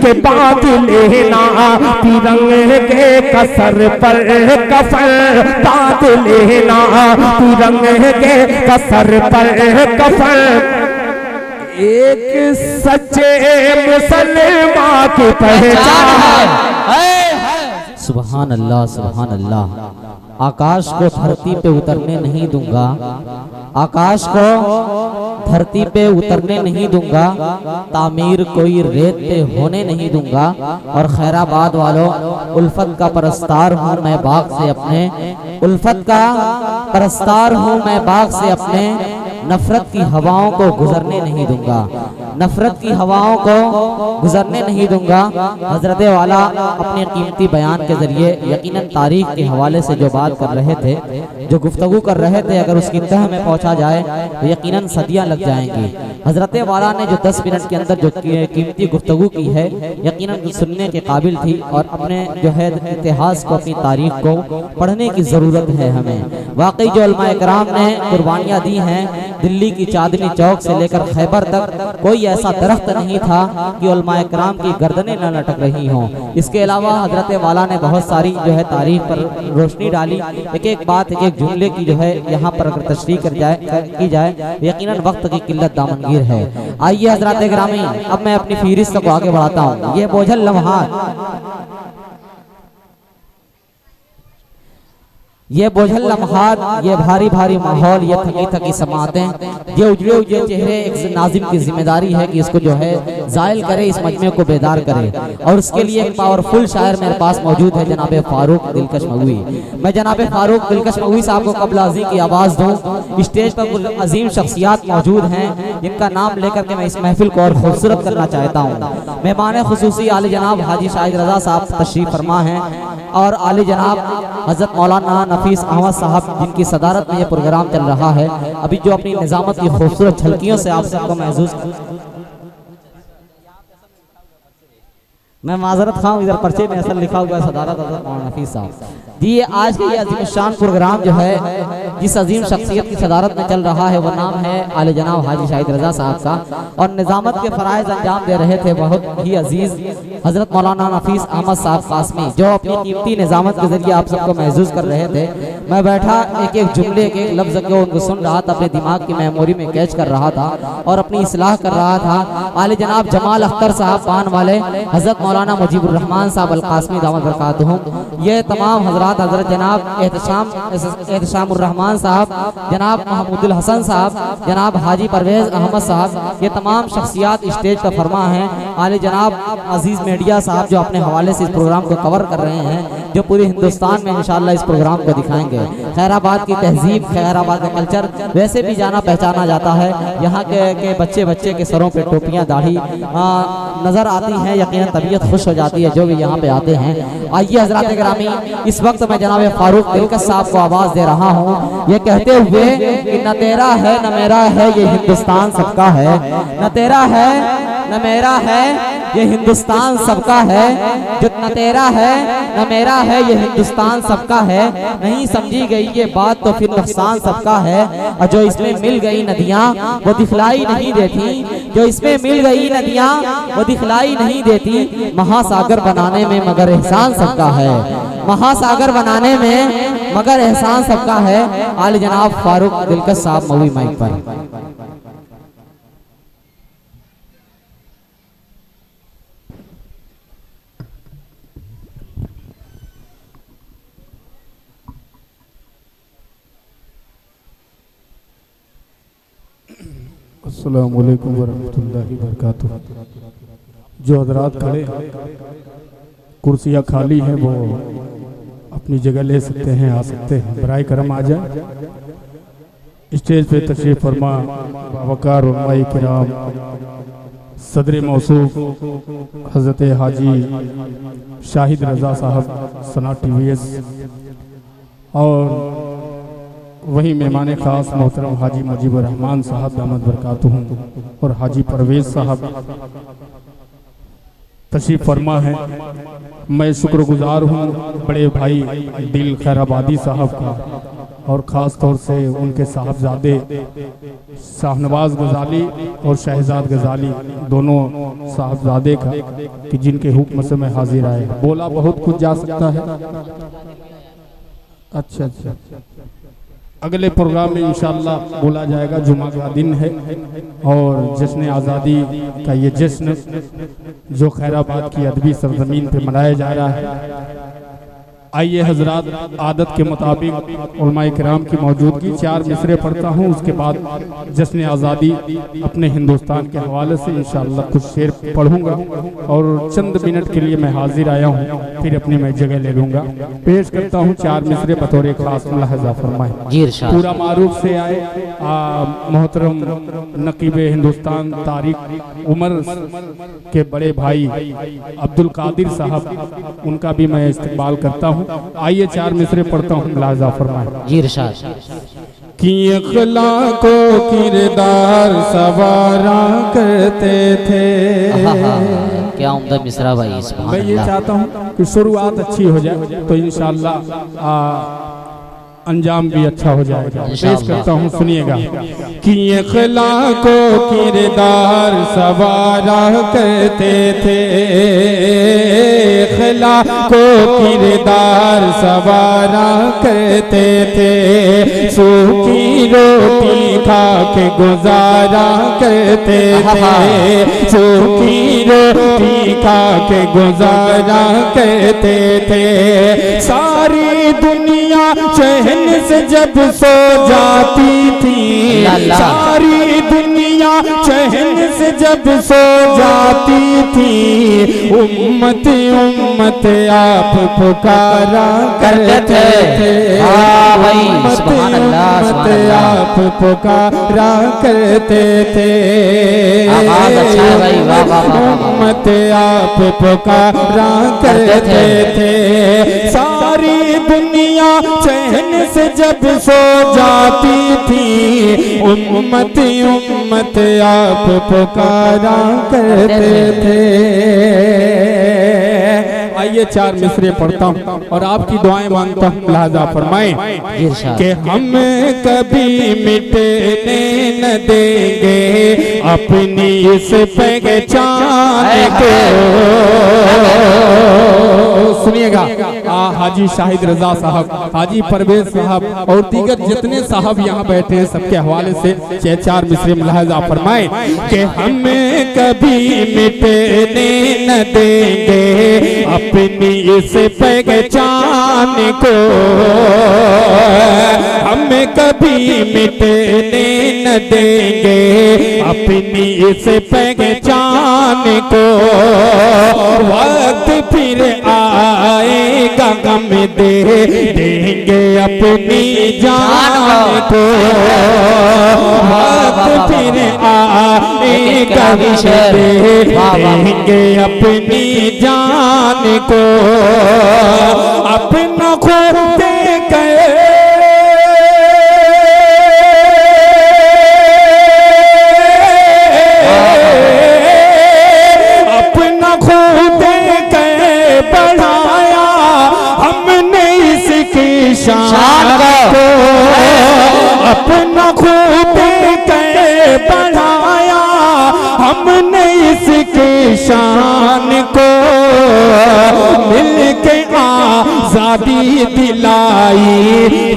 के बांध लेना, तिरंगे के कसर पर कफन बांध लेना, तिरंगे के कसर पर कफन। एक सच्चे मुसलमान की पहचान है। सुभान अल्लाह, सुभान अल्लाह। आकाश को धरती पे उतरने नहीं दूंगा, आकाश को धरती पे उतरने नहीं दूंगा, तामीर कोई रेत पे होने नहीं दूंगा। और खैराबाद वालों, उल्फत का परस्तार हूँ मैं बाग से अपने, उल्फत का परस्तार हूँ मैं बाग से अपने, नफरत की हवाओं को गुजरने नहीं दूंगा, नफरत की हवाओं को गुजरने नहीं दूंगा। हजरत वाला अपने कीमती बयान के जरिए यकीनन तारीख के हवाले से जो बात कर रहे थे, जो गुफ्तगू कर रहे थे, अगर उसकी तह में पहुंचा जाए तो यकीनन सदियां लग जाएंगी। हजरत वाला ने जो 10 मिनट के अंदर जो कीमती गुफ्तगू की है, यकीनन सुनने के काबिल थी। और अपने जो है इतिहास को, अपनी तारीख को पढ़ने की ज़रूरत है हमें। वाकई जो उलमा इकराम ने कुर्बानियाँ दी हैं, दिल्ली की चांदनी चौक से लेकर खैबर तक कोई ऐसा दरख्त नहीं था कि उलमा इकराम की गर्दनें न लटक रही हों। इसके अलावा हजरत वाला ने बहुत सारी जो है तारीख पर रोशनी डाली। एक एक बात, एक एक जुमले की जो है यहाँ पर अगर तशरीह की जाए, यकीनन वक्त की किल्लत दामनगीर है। आइए हजरत गिरामी, अब मैं अपनी फहरिस्त को आगे बढ़ाता हूँ। ये बोझल लम्हात, ये बोझल लम्हात, ये भारी भारी माहौल, ये थकी थकी समातें, ये उजड़े उजड़े चेहरे, एक नाजिम की जिम्मेदारी है कि इसको जो है जायल करे, इस मजमे को बेदार करे। और उसके लिए एक पावरफुल शायर मेरे पास मौजूद है, जनाब फारूक दिलकश मगवी। मैं जनाब फारूक दिलकश मगवी साहब को कबल अज़ीं की आवाज़ दूँ। स्टेज पर कुछ अजीम शख्सियात मौजूद हैं जिनका नाम लेकर के मैं इस महफिल को और खूबसूरत करना चाहता हूँ। मेहमान खुसूसी आले जनाब हाजी शाहिद रजा साहब तशरीफ फरमा हैं, और आले जनाब हज़रत मौलाना नफीस अहमद साहब, जिनकी सदारत में यह प्रोग्राम चल रहा है। अभी जो अपनी निजामत की खूबसूरत झलकियों से आप सबको महसूस, मैं माजरत खाऊं, इधर पर्चे में असल लिखा हुआ है सदारत हज़रत मौलाना नफीस साहब जी। ये आज का ये अजीम शान प्रोग्राम जो है, जिस अजीम शख्सियत की सदारत में चल रहा है, वो नाम है आले जनाब हाजी शाहिद रजा साहब का। और निजामत के फ़राइज़ अंजाम दे रहे थे बहुत ही अजीज़ हज़रत मौलाना नफीस अहमद साहब कासमी, जो अपनी कीमती निजामत के जरिए आप सबको महसूस कर रहे थे। मैं बैठा एक एक जुमले, एक एक लफ्ज़ को उनको सुन रहा था, अपने दिमाग की मेमोरी में कैच कर रहा था और अपनी इस्लाह कर रहा था। आले जनाब जमाल अख्तर साहब पान वाले, हज़रत मौलाना मुजीबुर रहमान साहब अल कासमी दामत बरकातुहुम, ये तमाम हजरात, हजरत जनाब एहतशामुर रहमान साहब, जनाब महमूदुल हसन साहब, जनाब हाजी परवेज़ अहमद साहब, ये तमाम शख्सियात स्टेज पर फरमा हैं। आले जनाब अजीज़ मीडिया साहब जो अपने हवाले से इस प्रोग्राम को कवर कर रहे हैं, जो पूरे हिंदुस्तान में इंशाअल्लाह इस प्रोग्राम को दिखाएंगे। खैराबाद की तहजीब, खैराबाद का कल्चर वैसे भी जाना पहचाना जाता है। यहाँ के बच्चे बच्चे के सरों पे टोपियाँ, दाढ़ी नज़र आती हैं, यकीनन तबीयत खुश हो जाती है जो भी यहाँ पे आते हैं। आइए हज़रात गिरामी, इस वक्त मैं जनाब फारूक दिलकश साहब को आवाज़ दे रहा हूँ, ये कहते हुए कि न तेरा है न मेरा है ये हिंदुस्तान सबका है, न तेरा है न मेरा है ये हिंदुस्तान सबका है, जो न तेरा है न मेरा है ये हिंदुस्तान सबका है। नहीं समझी गई ये बात तो फिर नुकसान सबका है। और जो इसमें मिल गई नदियाँ वो दिखलाई नहीं देती, जो इसमें मिल गई नदियाँ वो दिखलाई नहीं देती। महासागर बनाने में मगर एहसान सबका है, महासागर बनाने में मगर एहसान सबका है। आले जनाब फारूक दिलकश साहब मवी माइक पर। अस्सलामु अलैकुम वरहमतुल्लाहि वबरकातुहू। जो हजरात खड़े, कुर्सियाँ खाली हैं, वो अपनी जगह ले सकते हैं, आ सकते हैं। बराए करम आ जाए। स्टेज पे तशरीफ फरमा वकार उलमाए किराम, सदर मौसूफ हज़रत हाजी शाहिद रजा साहब सना TVS, और वही मेहमान खास मोहतरम हाजी मुजीबुर रहमान साहब दामत बरकातुहुम और हाजी परवेज़ साहब तशरीफ फरमा है। मैं शुक्रगुजार हूँ बड़े भाई दिल खैराबादी साहब का, और ख़ास तौर से उनके साहबजादे शाहनवाज गजाली और शहजाद गजाली दोनों साहबजादे का कि जिनके हुक्म से मैं हाजिर आए। बोला बहुत कुछ जा सकता है। अच्छा, अगले प्रोग्राम में इंशाअल्लाह बोला जाएगा। जुमा का दिन है और जश्न आज़ादी का ये जश्न जो खैराबाद की अदबी सरजमीन पे मनाया जा रहा है। आइए हजरात, आदत के मुताबिक उलमाए किराम की मौजूदगी 4 मिसरे पढ़ता हूँ, उसके बाद जश्न आज़ादी अपने हिंदुस्तान के हवाले से इंशाअल्लाह कुछ शेर पढ़ूंगा और चंद मिनट के लिए मैं हाजिर आया हूँ, फिर अपनी मैं जगह ले लूँगा। पेश करता हूँ 4 मिसरे बतौर खास मुलाहजा फरमाए। पूरा मारूफ से आए मोहतरम नकीब हिंदुस्तान तारिक उमर के बड़े भाई अब्दुल कादिर साहब, उनका भी मैं इस्तेमाल करता हूँ। आइए 4 मिसरे पढ़ता हूँ, मुलाहजा फरमाए। कि अखलाको किरदार सवारा करते थे। क्या उम्दा मिसरा भाई। मैं ये चाहता हूँ कि शुरुआत अच्छी हो जाए तो इंशाअल्लाह अंजाम भी अच्छा हो जाएगा। पेश करता हूँ, सुनिएगा। कि अखलाको किरदार सवारा करते थे, अखलाको किरदार सवारा करते थे, सूखी रोटी खा के गुजारा करते थे, सूखी रोटी खा के गुजारा करते थे। सारी दुनिया चहल से जब सो जाती थी, सारी दुनिया चहल से जब सो जाती थी, उम्मत उम्मत आप पुकारा करते थे, उम्मत उम्मत आप पुकारा करते थे, उम्मत आप पुकारा करते थे। सारी दुनिया चैन से जब सो जाती थी, उम्मत उम्मत आप पुकारा करते थे। आइए 4 मिसरे पढ़ता हूँ और आपकी दुआएं मांगता हूँ, मुलाहजा फरमाएं कि हम कभी मिटने न देंगे अपनी इस पहचान को। सुनिएगा, हाजी शाहिद रजा साहब, हाजी परवेज साहब और दीगर जितने साहब यहाँ बैठे हैं सबके हवाले से 4 मिसरे मुलाहजा फरमाएं कि हम कभी मिटने न देंगे अपनी इस पहचान को, हम कभी मिटने न देंगे अपनी इस पहचान को। वक्त फिर आएगा गम दे देंगे अपनी जान को, वक्त फिर आएगा दे देंगे अपनी जान को। अपना खो दे गए अपना खो दे गए बढ़ाया हमने इसकी शान को, अपना खो दे गए बढ़ाया हमने इसकी शान को। मिलके आजादी दिलाई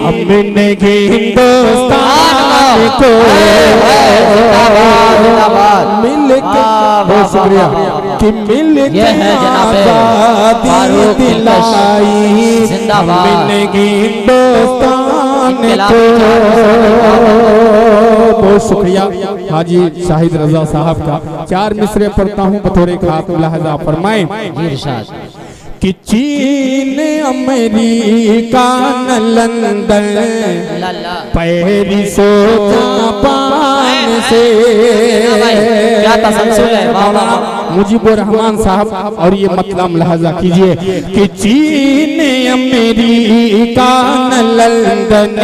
हमने हिंदुस्तान को, मिलके, बहुत शुक्रिया कि मिलके आजादी दिलाई हमने हिंदुस्तान को। बहुत शुक्रिया हाजी शाहिद रजा साहब का। 4 मिसरे पढ़ता हूँ बतौर खास मुलाहजा फरमाएं कि चीन अमेरिका न लंदन पेरिस जापान से, क्या तसलसल है मुजीबुर रहमान साहब। और ये मतलब मुलाहजा कीजिए कि चीन अमेरिका न लंदन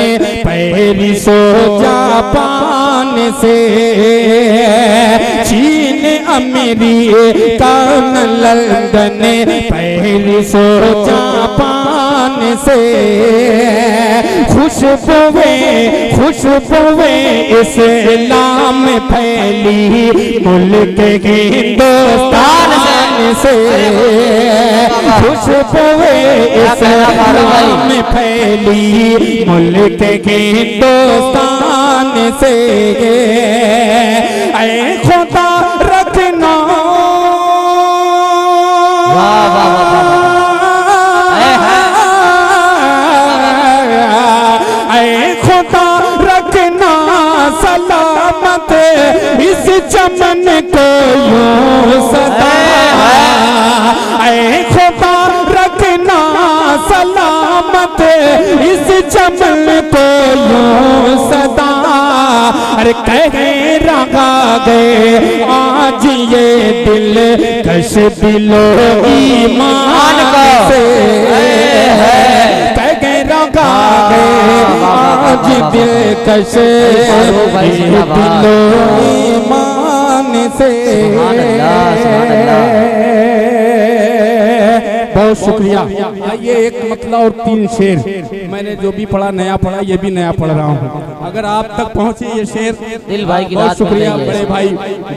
पेरिस जापान से, चीन अमेरिका न लंदन पेरिस जापान से खुशबुएं इस्लाम फैली मुल्क हिंदुस्तान से खुशबुएं इस्लाम फैली मुल्क हिंदुस्तान से ऐ खुदा रखना सलामत इस चमन को यूं सदा, ऐ खुदा रखना सलामत इस चमन को यूं सदा। अरे कह रहा गए आज ये दिल कश दिलो ईमान से आज दिलकश दिलो ईमान से। बहुत शुक्रिया। ये एक मतलब और 3 शेर मैंने जो भी पढ़ा नया पढ़ा, ये भी नया पढ़ रहा हूँ। अगर आप तक पहुँचे ये शेर दिल भाई की बहुत शुक्रिया बड़े भाई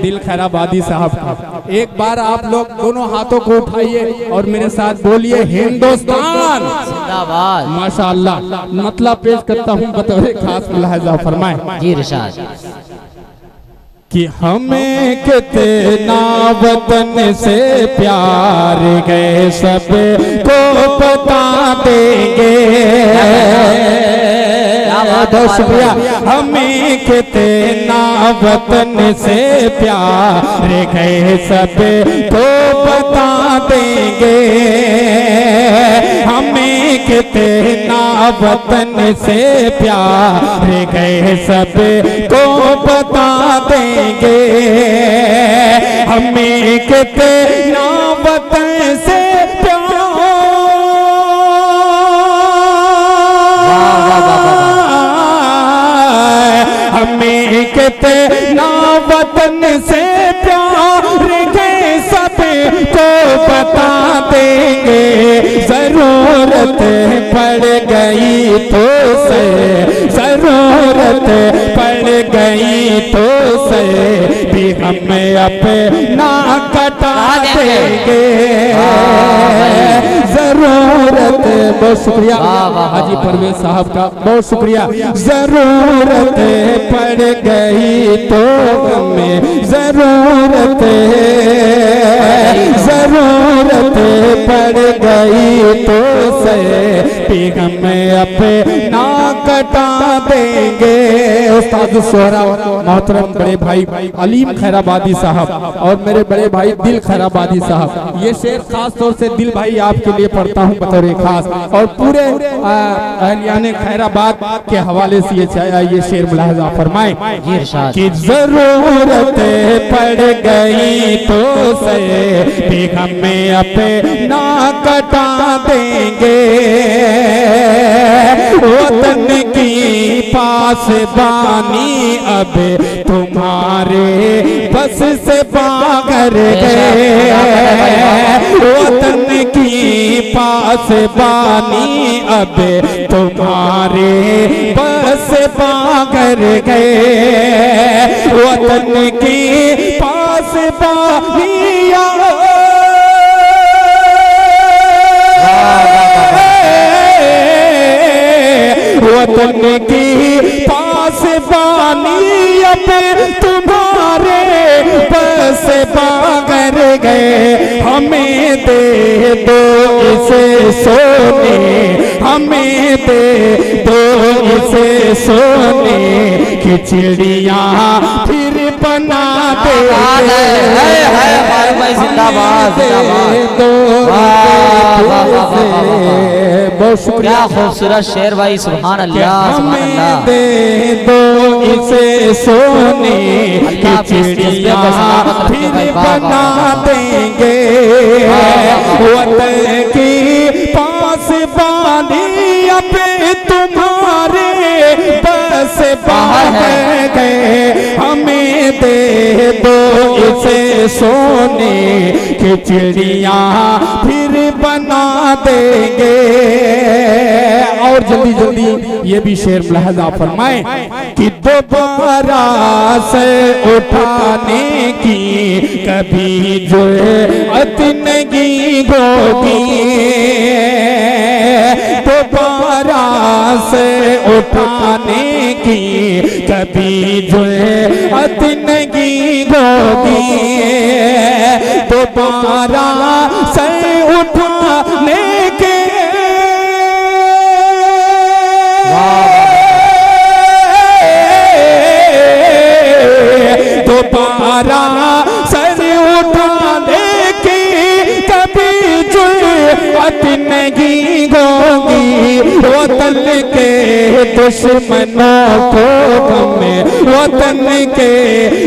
दिल खैराबादी साहब का। एक बार आप लोग दोनों हाथों को उठाइए और मेरे साथ बोलिए हिंदुस्तान जिंदाबाद। माशाअल्लाह। मतलब पेश करता हूँ बतौर खास मुलाहिजा फरमाए जी इरशाद कि हमें कितना वतन से प्यार गए सब को बता देंगे। बहुत शुक्रिया। हमें कितना वतन से प्यार गए सब को बता देंगे। हमें कितना वतन से प्यार गए सब को बता देंगे। हमें कितना वतन से हमें कितना वतन से प्यार के सब को बता देंगे। जरूरत पड़ गई तो से जरूरत पड़ गई तो से भी हमें अपना कटा देंगे। जरूरत बहुत शुक्रिया हाजी परवेज साहब का बहुत शुक्रिया। जरूरत पड़ गई तो हमें जरूरत पड़ गई तो से भी हमें अपना कटा देंगे। उस्ताद शोहरा मोहतरम बड़े भाई अलीम खैराबादी साहब और मेरे बड़े भाई दिल खैराबादी साहब, ये शेर खास तौर से दिल भाई आपके लिए पढ़ता हूँ बतौर खास और पूरे अहलियाने खैराबाद के हवाले से ये शेर मुलाहिजा फरमाए कि जरूरत पड़ गई तो से भी हमें अपना कटा देंगे। वतन की पासबानी अब तुम्हारे बस से बाहर गए। वतन की पासबानी अब तुम्हारे बस से बाहर गए। वतन की पासबानी वतन की पासबानी अब तुम्हारे बस बागर गए। हमें दे दो इसे सोने, हमें दे दो इसे सोने की चिड़िया फिर बना दे। बहुत शुक्रिया। खूबसूरत शेर भाई सुभान अल्लाह सुभान अल्लाह। दे दो इसे सोने की चिड़िया फिर बना देंगे। वतन की पासबानी अब तुम्हारे बस बाहर गए। हमें दे दो इसे सोने की चिड़िया फिर बना देंगे। और जल्दी जल्दी ये भी शेर मुलाहजा फरमाए कि दोबारा से उठाने की कभी जुर्अत नहीं होगी, दोबारा से उठाने की कभी जुर्अत नहीं होगी, दोबारा से उठाने के दोबारा सर उठाने की कभी जुर्अत नहीं होगी। वतन के दुश्मनों को हमें, वतन के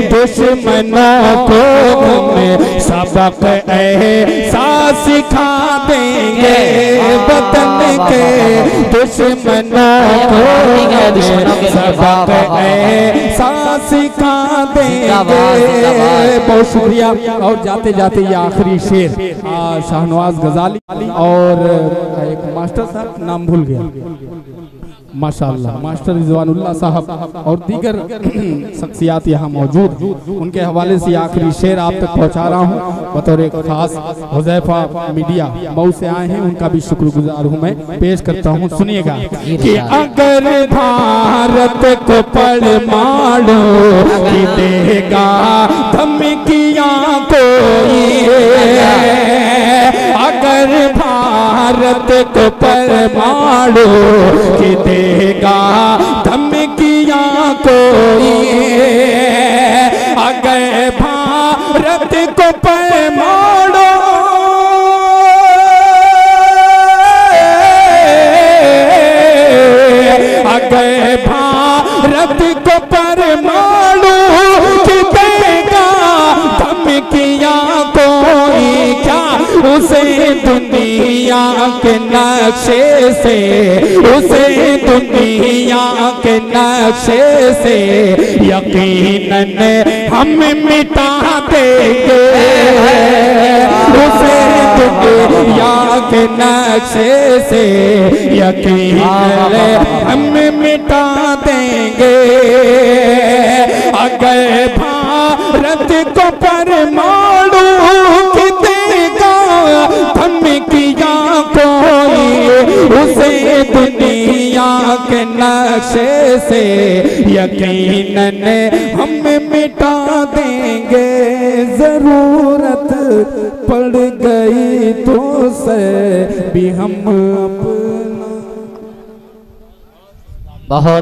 दुश्मनों को हमें सबक ऐसा सिखा देंगे। वतन के दुश्मनों को हमें सबक ऐसा सिखा देंगे। बहुत शुक्रिया। और जाते जाते ये आखिरी शेर शाहनवाज गजाली और एक मास्टर साहब नाम भूल गया, माशाअल्लाह मास्टर रिजवानुल्लाह साहब और दीगर शख्सियात यहाँ मौजूद, उनके हवाले से आखिरी शेर आप तक पहुँचा रहा हूँ। बतौर एक खास हुज़ैफा मीडिया मऊ से आए हैं, उनका भी शुक्रगुजार हूँ मैं। पेश करता हूँ, सुनिएगा कि अगर भारत को परमाणु की देगा धमकियाँ कोई, अगर भारत को परमाणु की देगा धमकियाँ कोई, अगर भारत को परमाणु अगर भारत को परमाणु की देगा धमकियाँ कोई, क्या उसे दुनिया के नक्शे से, उसे दुनिया के नक्शे से यकीनन हम मिटा देंगे। उसे दुनिया के नक्शे से यकीनन हम मिटा देंगे। अगर भारत को परमाणु की देगा धमकियाँ कोई, उसे दुनिया के नक्शे से यकीनन हम मिटा देंगे। जरूरत पड़ गई तो से भी हम अपना बहुत